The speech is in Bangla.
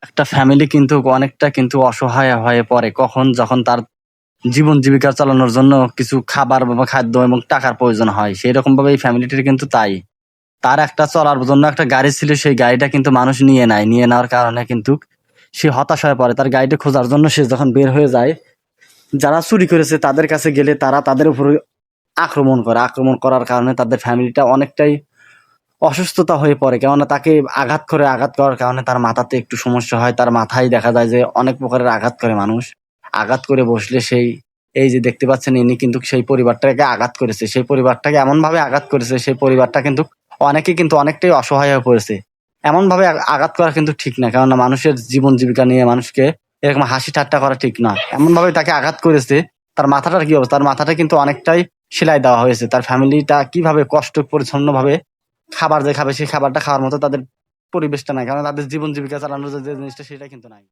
একটা ফ্যামিলি কিন্তু অনেকটা কিন্তু অসহায় হয়ে পড়ে কখন যখন তার জীবন জীবিকা চালানোর জন্য কিছু খাবার বা খাদ্য এবং টাকার প্রয়োজন হয়। সেই রকম ভাবে এই ফ্যামিলিটির কিন্তু তাই। তার একটা চলার জন্য একটা গাড়ি ছিল, সেই গাড়িটা কিন্তু মানুষ নিয়ে নেয়। নিয়ে নেওয়ার কারণে কিন্তু সে হতাশ হয়ে পড়ে। তার গাড়িটা খোঁজার জন্য সে যখন বের হয়ে যায়, যারা চুরি করেছে তাদের কাছে গেলে তারা তাদের উপরে আক্রমণ করে। আক্রমণ করার কারণে তাদের ফ্যামিলিটা অনেকটাই অসুস্থতা হয়ে পড়ে। কেননা তাকে আঘাত করে, আঘাত করার কারণে তার মাথাতে একটু সমস্যা হয়। তার মাথায় দেখা যায় যে অনেক প্রকারের আঘাত করে মানুষ। আঘাত করে বসলে সেই এই যে দেখতে পাচ্ছেন ইনি কিন্তু সেই পরিবারটাকে আঘাত করেছে। সেই পরিবারটাকে এমনভাবে আঘাত করেছে, সেই পরিবারটা কিন্তু অনেকে কিন্তু অনেকটাই অসহায় হয়ে পড়েছে। এমনভাবে আঘাত করা কিন্তু ঠিক না। কেননা মানুষের জীবন জীবিকা নিয়ে মানুষকে এরকম হাসি ঠাট্টা করা ঠিক না। এমনভাবে তাকে আঘাত করেছে, তার মাথাটার কি অবস্থা? তার মাথাটা কিন্তু অনেকটাই সেলাই দেওয়া হয়েছে। তার ফ্যামিলিটা কিভাবে কষ্ট পরিচ্ছন্নভাবে খাবার যে খাবে, সেই খাবারটা খাওয়ার মতো তাদের পরিবেশটা নাই। কারণ তাদের জীবন জীবিকা চালানোর যে জিনিসটা সেটা কিন্তু নাই।